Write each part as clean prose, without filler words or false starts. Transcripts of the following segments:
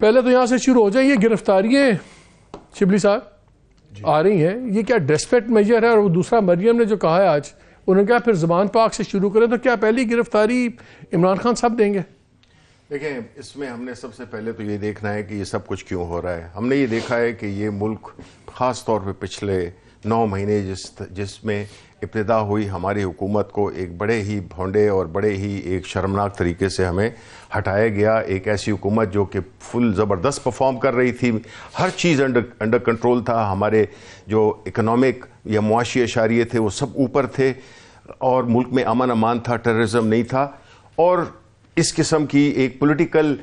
پہلے تو یہاں سے شروع ہو جائیں. یہ گرفتاریاں شبلی صاحب آ رہی ہیں, یہ کیا ڈیسپریٹ میجر ہے؟ اور دوسرا مریم نے جو کہا ہے آج, انہوں نے کہا پھر زبان پاک سے شروع کریں, تو کیا پہلی گرفتاری عمران خان صاحب دیں گے؟ دیکھیں, اس میں ہم نے سب سے پہلے تو یہ دیکھنا ہے کہ یہ سب کچھ کیوں ہو رہا ہے. ہم نے یہ دیکھا ہے کہ یہ ملک خاص طور پہ پچھلے 9 مہینے جس میں ابتدا ہوئی ہماری حکومت کو ایک بڑے ہی بھونڈے اور بڑے ہی ایک شرمناک طریقے سے ہمیں ہٹایا گیا. ایک ایسی حکومت جو کہ فل زبردست پرفارم کر رہی تھی, ہر چیز انڈر کنٹرول تھا, ہمارے جو اکنامک یا معاشی اشاریے تھے وہ سب اوپر تھے, اور ملک میں امن امان تھا, ٹیررزم نہیں تھا, اور اس قسم کی ایک پولیٹیکل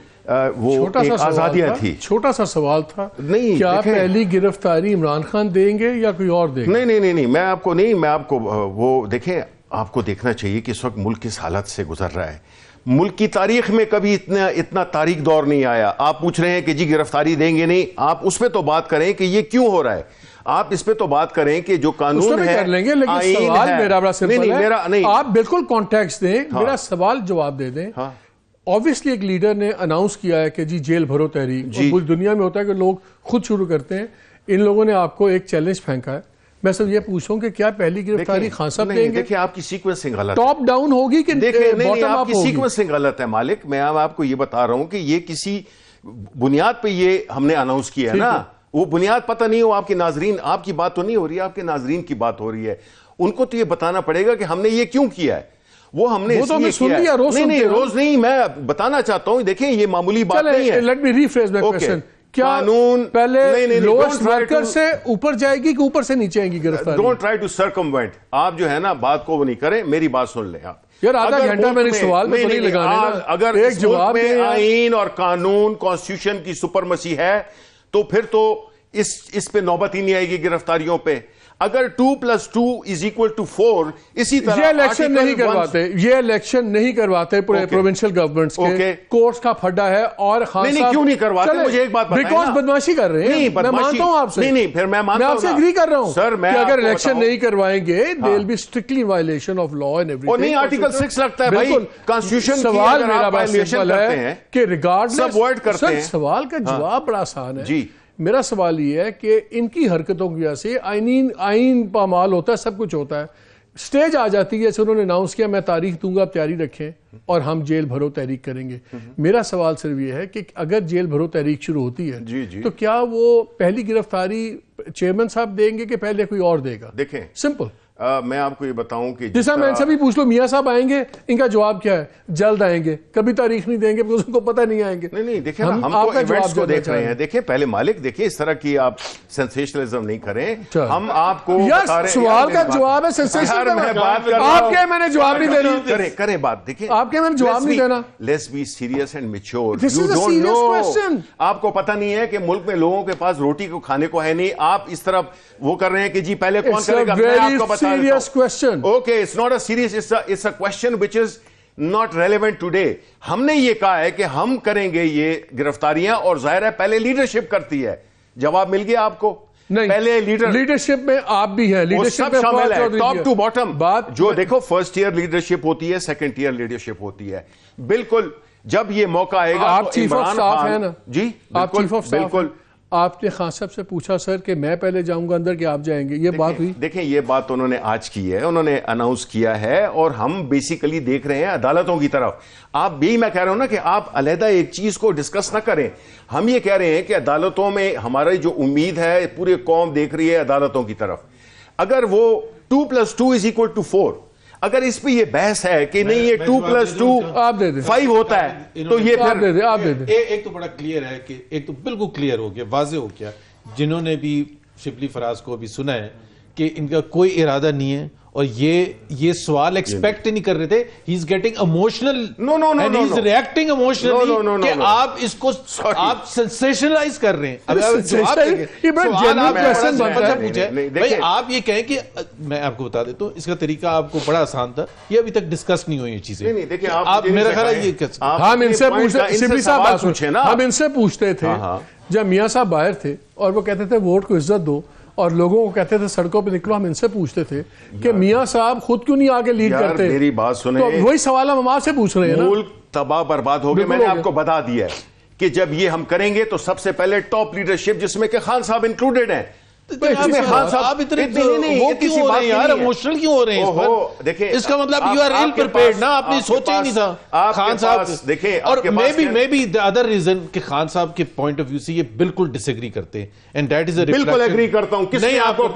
وہ ایک آزادیاں تھی. چھوٹا سا سوال تھا, نہیں کیا پہلی گرفتاری عمران خان دیں گے یا کوئی اور دیں گے؟ نہیں, میں آپ کو وہ دیکھیں, آپ کو دیکھنا چاہیے کہ اس وقت ملک کس حالت سے گزر رہا ہے. ملک کی تاریخ میں کبھی اتنا تاریخ دور نہیں آیا. آپ پوچھ رہے ہیں کہ جی گرفتاری دیں گے, نہیں, آپ اس پہ تو بات کریں کہ یہ کیوں ہو رہا ہے. آپ اس پہ تو بات کریں کہ جو قانون ہے, کر لیں گے, لیکن سوال میرا بڑا سمپل ہے, آپ بالکل کانٹیکسٹ دیں, میرا سوال جواب دے دیں. obviously ایک لیڈر نے اناؤنس کیا ہے کہ جی جیل بھرو تحریک, پوری دنیا میں ہوتا ہے کہ لوگ خود شروع کرتے ہیں. ان لوگوں نے آپ کو ایک چیلنج پھینکا ہے. میں سب یہ پوچھوں کہ کیا پہلی گرفتاری خان صاحب دیں گے؟ دیکھیں, آپ کی سیکوینسنگ غلط ہے. ٹاپ ڈاؤن ہوگی کہ باٹم اپ ہوگی؟ سیکوینسنگ غلط ہے مالک. میں آپ کو یہ بتا رہا ہوں کہ یہ کسی بنیاد پہ یہ ہم نے اناؤنس کیا ہے نا, وہ بنیاد پتہ نہیں ہو. آپ کے ناظرین, آپ کی بات تو نہیں ہو رہی ہے, آپ کے ناظرین کی بات ہو رہی ہے. ان کو تو یہ بتانا پڑے گا کہ ہم نے یہ کیوں کیا ہے. وہ ہم نے اس لیے کیا ہے. نہیں, روز نہیں, میں بتانا چاہتا ہوں. دیکھیں, یہ معمولی بات نہیں ہے. لیٹ می ریفریز مائی کوسچن. کیا قانون پہلے لوئسٹ ورکر سے اوپر جائے گی کہ اوپر سے نیچے آئے گی گرفتاری؟ Don't try to circumvent. آپ جو ہے نا بات کو وہ نہیں کریں, میری بات سن لیں آپ. یار آدھا گھنٹہ میں سوال میں نہیں لگانے. اگر اس ملک میں آئین اور قانون, کانسٹیٹیوشن کی سپرمسی ہے, تو پھر تو اس پہ نوبت ہی نہیں آئے گی گرفتاریوں پہ. اگر 2+2=4 اسی طرح یہ الیکشن نہیں کرواتے پورے پروونشل گورنمنٹس کے, کورٹس کا پھڈا ہے. اور خان صاحب کیوں نہیں کرواتے؟ مجھے ایک بات بتائیں. بیکاز بدماشی کر رہے ہیں. میں مانتا ہوں آپ سے. نہیں, پھر میں مانتا ہوں, میں آپ سے ایگری کر رہا ہوں سر. کہ اگر الیکشن نہیں کروائیں گے there will be strictly violation of law and everything. اور نہیں, آرٹیکل 6 لگتا ہے بھائی کانسٹیٹیوشن کی. سوال میرا بڑا سمپل ہے کہ ریگارڈلیس, سوال کا جواب بڑا آسان ہے. جی, میرا سوال یہ ہے کہ ان کی حرکتوں کی وجہ سے آئین پامال ہوتا ہے, سب کچھ ہوتا ہے. سٹیج آ جاتی ہے, جیسے انہوں نے اناؤنس کیا میں تاریخ دوں گا, آپ تیاری رکھیں اور ہم جیل بھرو تحریک کریں گے. میرا سوال صرف یہ ہے کہ اگر جیل بھرو تحریک شروع ہوتی ہے تو کیا وہ پہلی گرفتاری چیئرمین صاحب دیں گے کہ پہلے کوئی اور دے گا؟ دیکھیں, سمپل. میں آپ کو یہ بتاؤں کہ جیسا میں ان سے بھی پوچھ لوں, میاں صاحب آئیں گے, ان کا جواب کیا ہے؟ جلد آئیں گے, کبھی تاریخ نہیں دیں گے because ان کو پتہ نہیں آئیں گے. نہیں, دیکھیں ہم تو ایونٹس کو دیکھ رہے ہیں. دیکھیں پہلے مالک, دیکھیں اس طرح کی آپ سینسیشنلزم نہیں کریں. ہم آپ کو بتا رہے ہیں, سوال کا جواب ہے سینسیشنل. آپ کے میں نے جواب نہیں دینا. کریں بات. دیکھیں, آپ کے میں نے جواب نہیں دینا. Let's be serious and mature. This is a serious question. آپ کو پتہ نہیں ہے کہ ملک میں لوگوں کے پاس روٹی کو کھانے کو ہے نہیں. آپ اس طرح وہ کر رہے ہیں کہ جی پہلے کون کرے گا. میں آپ کو بتا دیتا ہوں. Okay, it's not a serious, it's a question which is not relevant today. ہم نے یہ کہا ہے کہ ہم کریں گے یہ گرفتاریاں, اور ظاہر ہے پہلے لیڈرشپ کرتی ہے. جواب مل گیا آپ کو؟ نہیں, پہلے لیڈرشپ میں آپ بھی ہیں, لیڈرشپ میں شامل ہے, ٹاپ ٹو باٹم. جو دیکھو, فرسٹ ایئر لیڈرشپ ہوتی ہے, سیکنڈ ایئر لیڈرشپ ہوتی ہے. بالکل, جب یہ موقع آئے گا. آپ چیف آف سٹاف ہیں نا؟ جی بالکل. آپ نے خان صاحب سے پوچھا سر کہ میں پہلے جاؤں گا اندر کہ آپ جائیں گے, یہ بات ہوئی؟ دیکھیں, یہ بات انہوں نے آج کی ہے, انہوں نے اناؤنس کیا ہے, اور ہم بیسیکلی دیکھ رہے ہیں عدالتوں کی طرف. آپ بھی, میں کہہ رہا ہوں نا کہ آپ علیحدہ ایک چیز کو ڈسکس نہ کریں. ہم یہ کہہ رہے ہیں کہ عدالتوں میں ہماری جو امید ہے, پورے قوم دیکھ رہی ہے عدالتوں کی طرف. اگر وہ 2+2=4, اگر اس پہ یہ بحث ہے کہ نہیں یہ 2+2=5 ہوتا ہے, تو یہ پھر ایک تو بڑا کلیئر ہے کہ ایک تو بالکل کلیئر ہو گیا, واضح ہو گیا, جنہوں نے بھی شبلی فراز کو بھی سنا ہے کہ ان کا کوئی ارادہ نہیں ہے, اور یہ سوال ایکسپیکٹ نہیں کر رہے تھے. He is getting emotional and he is reacting emotionally کہ آپ اس کو آپ سینسیشنلائز کر رہے ہیں. آپ یہ کہیں کہ میں آپ کو بتا دیتا ہوں, اس کا طریقہ آپ کو بڑا آسان تھا, یہ ابھی تک ڈسکس نہیں ہوئی یہ چیزیں. آپ میرا خیال ہے یہ ہم ان سے پوچھتے تھے جب میاں صاحب باہر تھے اور وہ کہتے تھے ووٹ کو عزت دو, اور لوگوں کو کہتے تھے سڑکوں پہ نکلو, ہم ان سے پوچھتے تھے کہ میاں صاحب خود کیوں نہیں آگے لیڈ کرتے؟ میری بات سنیں, تو وہی سوال ہم آپ سے پوچھ رہے ہیں. ملک تباہ برباد ہو گیا. میں نے آپ کو بتا دیا ہے کہ جب یہ ہم کریں گے تو سب سے پہلے ٹاپ لیڈرشپ جس میں کہ خان صاحب انکلوڈیڈ ہیں. آپ اتنے وہ کیوں ہو رہے ہیں یار, ایموشنل کیوں ہو رہے ہیں اس پر؟ دیکھیں اس کا مطلب یو آر ایل پریپیئرڈ نا, آپ نے سوچا ہی نہیں تھا خان صاحب. دیکھیں اور میں بھی the other reason کہ خان صاحب کے پوائنٹ آف ویو سے یہ بالکل ڈس ایگری کرتے ہیں, اینڈ دیٹ از اے بالکل ایگری کرتا ہوں. نہیں آپ کو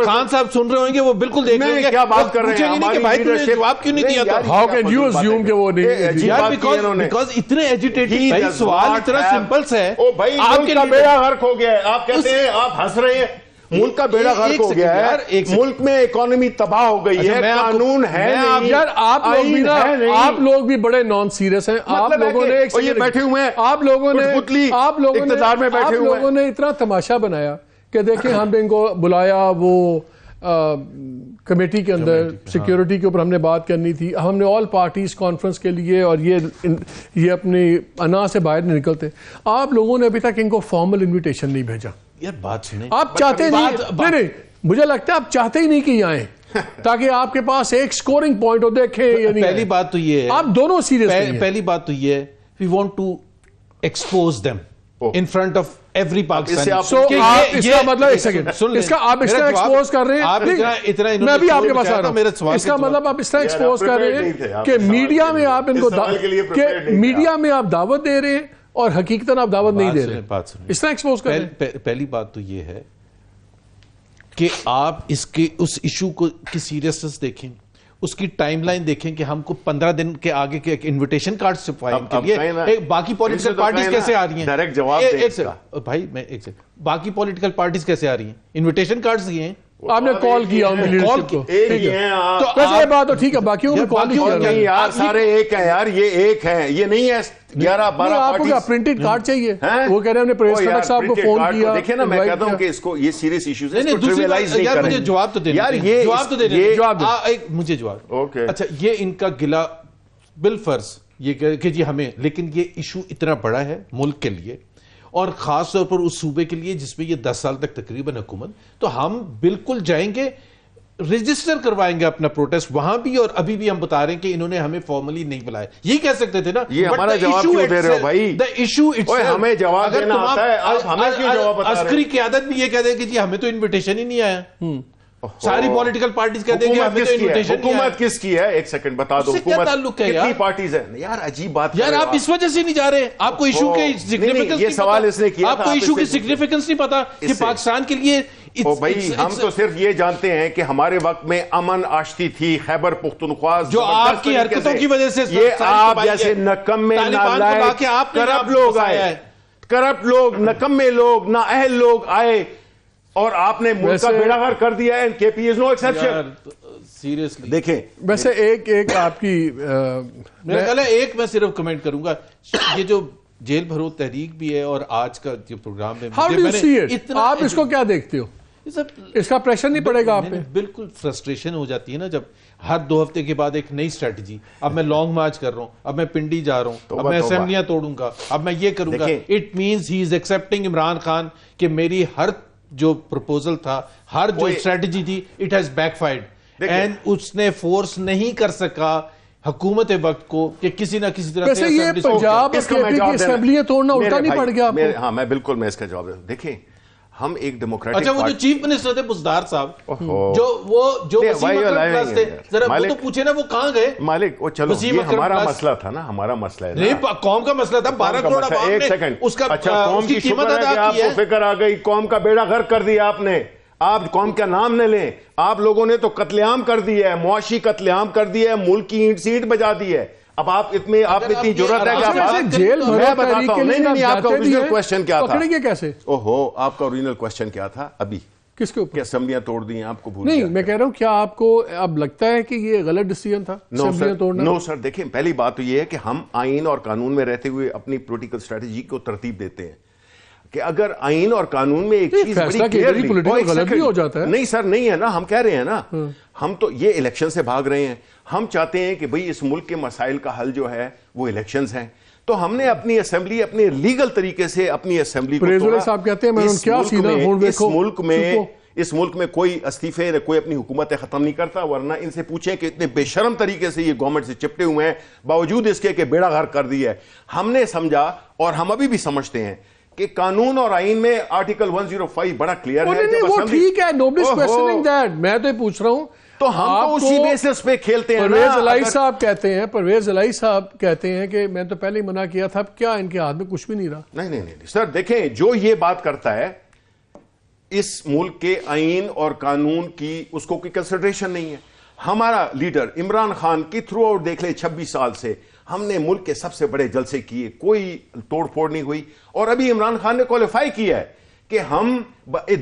خان صاحب سن رہے ہوں گے, وہ بالکل دیکھ رہے ہیں کیا بات کر رہے ہیں, کہ بھائی تم نے جواب کیوں نہیں دیا تھا. ہاؤ کین یو اسیوم کہ وہ نہیں یار بیکاز اتنے ایجیٹیٹڈ, بھائی سوال اتنا سمپل سا ہے. او بھائی ملک کا بیڑا غرق ہو گیا ہے, آپ کہتے ہیں آپ ہنس رہے ہیں. ملک کا بیڑا غرق ہو گیا ہے, ملک میں اکانومی تباہ ہو گئی ہے, قانون ہے نہیں. یار آپ لوگ بھی بڑے نان سیریس ہیں. آپ لوگوں نے یہ بیٹھے ہوئے ہیں, آپ لوگوں نے اتنا تماشا بنایا کہ دیکھیں ہم نے ان کو بلایا وہ کمیٹی کے اندر سیکیورٹی کے اوپر ہم نے بات کرنی تھی, ہم نے آل پارٹیز کانفرنس کے لیے, اور یہ اپنی انا سے باہر نکلتے. آپ لوگوں نے ابھی تک ان کو فارمل انویٹیشن نہیں بھیجا. یار بات سنیں, آپ چاہتے نہیں, مجھے لگتا ہے آپ چاہتے ہی نہیں کہ یہ آئیں تاکہ آپ کے پاس ایک سکورنگ پوائنٹ ہو. دیکھیں پہلی بات تو یہ ہے, آپ دونوں سیریس ہیں. پہلی بات تو یہ ہے, we want to expose them in front of every Pakistani. اس کا مطلب ایک سیکنڈ, اس کا آپ اس طرح ایکسپوز کر رہے ہیں, میں بھی آپ کے پاس آ رہا ہوں. اس کا مطلب آپ اس طرح ایکسپوز کر رہے ہیں کہ میڈیا میں آپ ان کو, کہ میڈیا میں آپ دعوت دے رہے ہیں اور حقیقتاً آپ دعوت نہیں دے رہے. اس طرح ایکسپوز کر رہے ہیں. پہلی بات تو یہ ہے کہ آپ اس ایشو کو کی سیریسنس دیکھیں, اس کی ٹائم لائن دیکھیں کہ ہم کو 15 دن کے آگے کے انویٹیشن کارڈ چھپائیں کے لیے باقی پولیٹیکل پارٹیز کیسے آ رہی ہیں. ڈائریکٹ جواب دیں بھائی, میں ایک سیکنڈ, باقی پولیٹیکل پارٹیز کیسے آ رہی ہیں, انویٹیشن کارڈز دیے ہیں, آپ نے کال کیا ان کی کال تو ویسے یہ بات تو ٹھیک ہے, باقیوں میں کال نہیں یار, سارے ایک ہیں یار, یہ ایک ہیں, یہ نہیں ہے 11-12 آپ کو کیا پرنٹڈ کارڈ چاہیے. وہ کہہ رہے ہیں ہم نے پریس خٹک صاحب کو فون کیا. دیکھیں نا, میں کہتا ہوں کہ اس کو یہ سیریس ایشوز ہیں, اس کو ٹریویلائز نہیں کریں. مجھے جواب تو دینا, یار یہ جواب تو دینا, مجھے جواب. اوکے اچھا, یہ ان کا گلا بالفرض یہ کہ جی ہمیں, لیکن یہ ایشو اتنا بڑا ہے ملک کے لیے اور خاص طور پر اس صوبے کے لیے جس میں یہ 10 سال تک تقریباً حکومت, تو ہم بالکل جائیں گے, رجسٹر کروائیں گے اپنا پروٹیسٹ وہاں بھی, اور ابھی بھی ہم بتا رہے ہیں کہ انہوں نے ہمیں فارملی نہیں بلایا. یہی کہہ سکتے تھے نا. یہ ہمارا جواب کیوں دے رہے ہو بھائی, ایشو ہمیں جواب دینا آتا ہے, آپ ہمیں کیوں جواب بتا رہے ہیں. عسکری قیادت بھی یہ کہہ دے کہ جی ہمیں تو انویٹیشن ہی نہیں آیا. ساری پولیٹیکل پارٹیز کہتے ہیں کہ ہمیں تو انویٹیشن نہیں آیا. حکومت کس کی ہے, ایک سیکنڈ بتا دو, حکومت کتنی پارٹیز ہیں یار. عجیب بات یار, آپ اس وجہ سے نہیں جا رہے, آپ کو ایشو کے سگنیفیکنس یہ سوال اس نے کیا, آپ کو ایشو کی سگنیفیکنس نہیں پتا کہ پاکستان کے لیے. بھائی ہم تو صرف یہ جانتے ہیں کہ ہمارے وقت میں امن آشتی تھی خیبر پختونخوا, جو آپ کی حرکتوں کی وجہ سے یہ آپ جیسے نکمے نالائق کرپٹ لوگ آئے, کرپٹ لوگ, نکمے لوگ, نااہل لوگ آئے اور آپ نے ملک کا بیڑا غرق کر دیا ہے. کے پی از نو ایکسیپشن. سیریسلی دیکھیں ویسے ایک آپ کی میرا خیال ہے, ایک میں صرف کمنٹ کروں گا, یہ جو جیل بھرو تحریک بھی ہے اور آج کا جو پروگرام ہے, how do you see it, آپ اس کو کیا دیکھتے ہو, اس کا پریشر نہیں پڑے گا آپ پہ؟ بالکل فرسٹریشن ہو جاتی ہے نا جب ہر 2 ہفتے کے بعد ایک نئی اسٹریٹجی, اب میں لانگ مارچ کر رہا ہوں, اب میں پنڈی جا رہا ہوں, اب میں اسمبلیاں توڑوں گا, اب میں یہ کروں گا. It means he is expecting Imran Khan کہ میری ہر جو پروپوزل تھا, ہر جو اسٹریٹجی تھی, it has backfired, and اس نے فورس نہیں کر سکا حکومت وقت کو کہ کسی نہ کسی طرح سے یہ پنجاب اور کے پی کی اسمبلیاں توڑنا الٹا نہیں پڑ گیا آپ کو؟ ہاں میں بالکل میں اس کا جواب دوں. دیکھیں ہم ایک ڈیموکریٹک, اچھا وہ جو چیف منسٹر تھے بزدار صاحب, جو وسیم اکرم پلس تھے, ذرا وہ تو پوچھے نا وہ کہاں گئے مالک. وہ چلو یہ ہمارا مسئلہ تھا نا, ہمارا مسئلہ ہے نہیں, قوم کا مسئلہ تھا. 12 کروڑ عوام نے اس کا قوم کی قیمت ادا کی ہے. آپ کو فکر آ گئی, قوم کا بیڑا غرق کر دیا آپ نے. آپ قوم کا نام نہ لیں, آپ لوگوں نے تو قتل عام کر دیا ہے, معاشی قتل عام کر دیا ہے, ملک کی اینٹ سیٹ بجا دی ہے. اب آپ اتنی جرات ہے کہ آپ جیل میں بتاتا ہوں. نہیں, آپ کا اوریجنل کوشچن کیا تھا, پکڑیں گے کیسے؟ اوہو, آپ کا اوریجنل کوشچن کیا تھا ابھی, کس کے اوپر کہ اسمبلیاں توڑ دی ہیں, آپ کو بھول نہیں, میں کہہ رہا ہوں کیا آپ کو اب لگتا ہے کہ یہ غلط ڈیسیژن تھا اسمبلیاں توڑنا؟ نو سر, دیکھیں پہلی بات تو یہ ہے کہ ہم آئین اور قانون میں رہتے ہوئے اپنی پولیٹیکل اسٹریٹجی کو ترتیب دیتے ہیں کہ اگر آئین اور قانون میں ایک چیز بڑی کلیئرلی ہو جاتا ہے. نہیں سر, نہیں ہے نا, ہم کہہ رہے ہیں نا, ہم تو یہ الیکشن سے بھاگ رہے ہیں. ہم چاہتے ہیں کہ بھئی اس ملک کے مسائل کا حل جو ہے وہ الیکشنز ہیں, تو ہم نے اپنی اسمبلی اپنے لیگل طریقے سے اپنی اسمبلی کو توڑا. صاحب کہتے ہیں میں کیا سینا اس ملک میں اس ملک میں کوئی استعفے نہ کوئی اپنی حکومتیں ختم نہیں کرتا، ورنہ ان سے پوچھیں کہ اتنے بے شرم طریقے سے یہ گورنمنٹ سے چپٹے ہوئے ہیں، باوجود اس کے کہ بیڑا غرق کر دیا ہے۔ ہم نے سمجھا اور ہم ابھی بھی سمجھتے ہیں کہ قانون اور آئین میں آرٹیکل 105 بڑا کلیئر ہے۔ وہ ٹھیک ہے، nobody's questioning that، میں تو یہ پوچھ رہا ہوں تو ہم تو اسی بیسس پہ کھیلتے ہیں۔ پرویز الہی صاحب کہتے ہیں کہ میں تو پہلے ہی منع کیا تھا، اب کیا ان کے ہاتھ میں کچھ بھی نہیں رہا؟ نہیں سر، دیکھیں جو یہ بات کرتا ہے اس ملک کے آئین اور قانون کی اس کو کوئی کنسیڈریشن نہیں ہے۔ ہمارا لیڈر عمران خان کی تھرو آؤٹ دیکھ لیں 26 سال سے ہم نے ملک کے سب سے بڑے جلسے کیے، کوئی توڑ پھوڑ نہیں ہوئی، اور ابھی عمران خان نے کوالیفائی کیا ہے کہ ہم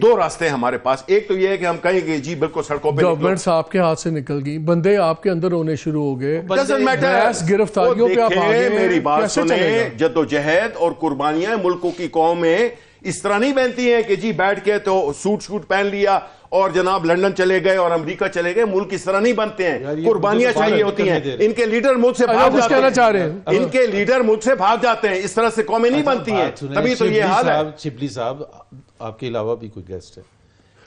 دو راستے ہیں ہمارے پاس، ایک تو یہ ہے کہ ہم کہیں گے جی بالکل سڑکوں پہ گورنمنٹس آپ کے ہاتھ سے نکل گئی، بندے آپ کے اندر ہونے شروع ہو گئے، گرفتاریوں پہ آپ آگے ہیں، میری بات سنیں، جدوجہد اور قربانیاں ملکوں کی قومیں اس طرح نہیں بنتی ہیں کہ جی بیٹھ کے تو سوٹ پہن لیا اور جناب لندن چلے گئے اور امریکہ چلے گئے۔ ملک اس طرح نہیں بنتے ہیں، قربانیاں چاہیے ہوتی ہیں۔ ان کے لیڈر ملک سے بھاگ جاتے ہیں، ان کے لیڈر ملک سے بھاگ جاتے ہیں، اس طرح سے قومیں نہیں بنتی ہیں، تبھی تو یہ حال ہے۔ شبلی صاحب آپ کے علاوہ بھی کوئی گیسٹ ہے؟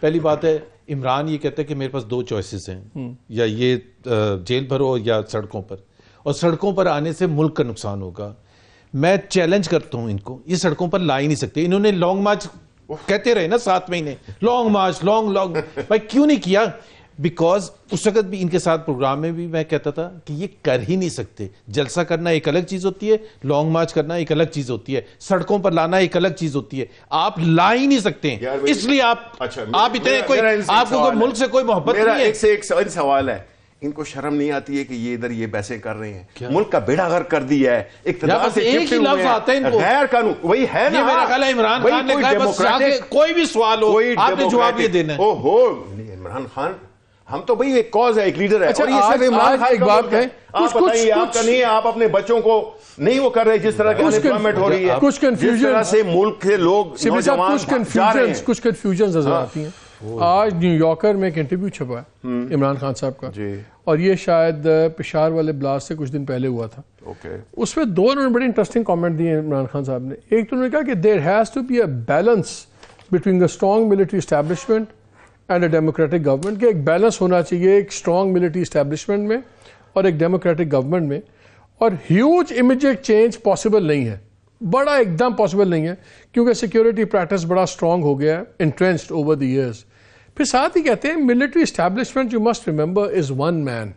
پہلی بات ہے عمران یہ کہتا ہے کہ میرے پاس دو چوائسز ہیں، یا یہ جیل بھرو یا سڑکوں پر، اور سڑکوں پر آنے سے ملک کا نقصان ہوگا۔ میں چیلنج کرتا ہوں ان کو، یہ سڑکوں پر لا ہی نہیں سکتے۔ انہوں نے لانگ مارچ کہتے رہے نا 7 مہینے، لانگ مارچ لانگ بھائی کیوں نہیں کیا؟ بیکاز اس وقت بھی ان کے ساتھ پروگرام میں بھی میں کہتا تھا کہ یہ کر ہی نہیں سکتے۔ جلسہ کرنا ایک الگ چیز ہوتی ہے، لانگ مارچ کرنا ایک الگ چیز ہوتی ہے، سڑکوں پر لانا ایک الگ چیز ہوتی ہے، آپ لا ہی نہیں سکتے، اس لیے آپ اتنے کوئی آپ کو ملک سے کوئی محبت نہیں ہے۔ ایک سے ایک سوال ہے، ان کو شرم نہیں آتی ہے کہ یہ ادھر یہ بحثیں کر رہے ہیں؟ ملک کا بیڑا غرق کر دیا ہے، اقتدار سے ایک ہی لفظ آتا ہے ان کو، غیر قانون، وہی ہے نا۔ یہ میرا خیال ہے عمران خان نے کہا بس کوئی بھی سوال ہو آپ نے جواب یہ دینا ہے۔ عمران خان ہم تو بھئی ایک کاز ہے، ایک لیڈر ہے، اور یہ صرف عمران خان ایک بات کہیں، آپ بتائیے آپ کا نہیں ہے، آپ اپنے بچوں کو نہیں وہ کر رہے جس طرح کی انپلائمنٹ ہو رہی ہے، کچھ کنفیوژن، جس طرح سے ملک کے لوگ نوجوان جا رہے ہیں، کچھ کنفیوژنز نظر آتی ہیں۔ آج نیو یارکر میں ایک انٹرویو چھپا ہے عمران خان صاحب کا، اور یہ شاید پشاور والے بلاسٹ سے کچھ دن پہلے ہوا تھا۔ اس میں دو انہوں نے بڑے انٹرسٹنگ کامنٹ دیے عمران خان صاحب نے۔ ایک تو انہوں نے کہا کہ there has to be a balance between a strong military establishment and a democratic government, کہ ایک بیلنس ہونا چاہیے ایک اسٹرانگ ملٹری اسٹیبلشمنٹ میں اور ایک ڈیموکریٹک گورنمنٹ میں، اور ہیوج امیجیٹ چینج پاسبل نہیں ہے، بڑا ایک دم پاسبل نہیں ہے، کیونکہ سیکیورٹی پریکٹس بڑا اسٹرانگ ہو گیا ہے، انٹرینچڈ اوور دی ایئرز۔ پھر ساتھ ہی کہتے ہیں military establishment you must remember is one man,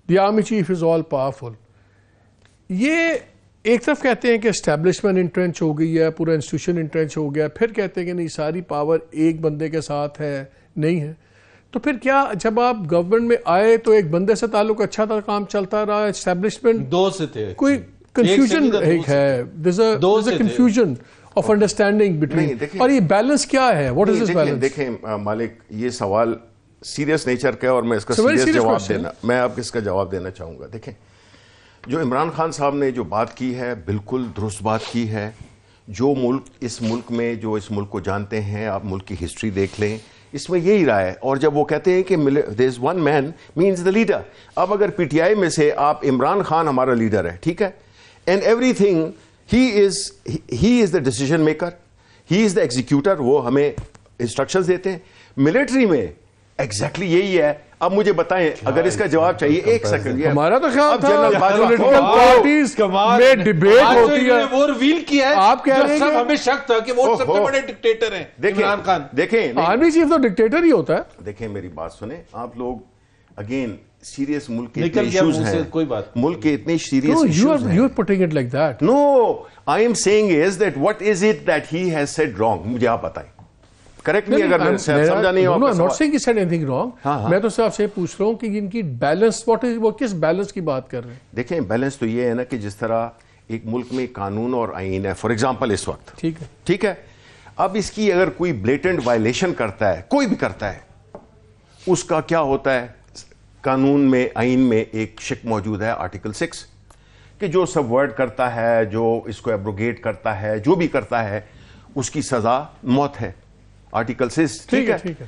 the army chief is all powerful. یہ ایک طرف کہتے ہیں کہ اسٹیبلشمنٹ انٹرینچ ہو گئی ہے، پورا انسٹیٹیوشن انٹرینچ ہو گیا، پھر کہتے ہیں کہ نہیں ساری پاور ایک بندے کے ساتھ ہے، نہیں ہے۔ تو پھر کیا جب آپ گورنمنٹ میں آئے تو ایک بندے سے تعلق اچھا تھا، کام چلتا رہا، اسٹیبلشمنٹ دو سے تھے، کوئی کنفیوژن ایک ہے، کنفیوژن آف انڈرسٹینڈنگ بٹوین، اور یہ بیلنس کیا ہے؟ What is this balance? دیکھیں مالک، یہ سوال سیریس نیچر کا ہے اور میں اس کا سیریس جواب دینا، میں آپ اس کا جواب دینا چاہوں گا۔ دیکھیں جو عمران خان صاحب نے جو بات کی ہے بالکل درست بات کی ہے۔ جو ملک اس ملک میں جو اس ملک کو جانتے ہیں، آپ ملک کی ہسٹری دیکھ لیں، اس میں یہی رہا ہے۔ اور جب وہ کہتے ہیں کہ there is one man means the leader، اب اگر پی ٹی آئی میں سے آپ عمران خان ہمارا لیڈر ہے، ٹھیک ہے، and everything he is the decision maker, he is the executor، وہ ہمیں انسٹرکشنز دیتے ہیں۔ ملٹری میں ایگزیکٹلی یہی ہے۔ اب مجھے بتائیں اگر اس کا جواب چاہیے، ایک سیکنڈ، ہمارا تو خیال تھا پولیٹیکل پارٹیز میں ڈیبیٹ ہوتی ہے، وہ ریویل کیا ہے، آپ کہہ رہے ہیں کہ ہمیں شک تھا کہ وہ سب سے بڑے ڈکٹیٹر ہیں عمران خان۔ دیکھیں آرمی چیف تو ڈکٹیٹر ہی ہوتا ہے۔ دیکھیں میری بات سنیں، آپ لوگ اگین سیریس ملک کے اتنے ایشوز ہیں، کوئی بات ملک کے اتنے سیریس ایشوز ہیں۔ You are putting it like that. No, I am saying is that what is it that he has said wrong؟ مجھے آپ بتائیں، کریکٹ نہیں اگر میں سمجھا نہیں ہوں۔ I'm not saying he said anything wrong. میں تو صرف سے پوچھ رہا ہوں کہ ان کی بیلنس وہ کس بیلنس کی بات کر رہے ہیں؟ دیکھیں بیلنس تو یہ ہے نا کہ جس طرح ایک ملک میں قانون اور آئین ہے، فار ایگزامپل اس وقت ٹھیک ہے، اب اس کی اگر کوئی بلیٹنٹ وائلیشن کرتا ہے، کوئی بھی کرتا ہے، اس کا کیا ہوتا ہے؟ قانون میں آئین میں ایک شک موجود ہے، آرٹیکل 6، کہ جو سبورٹ کرتا ہے، جو اس کو ایبروگیٹ کرتا ہے، جو بھی کرتا ہے، اس کی سزا موت ہے، آرٹیکل 6، ٹھیک ہے۔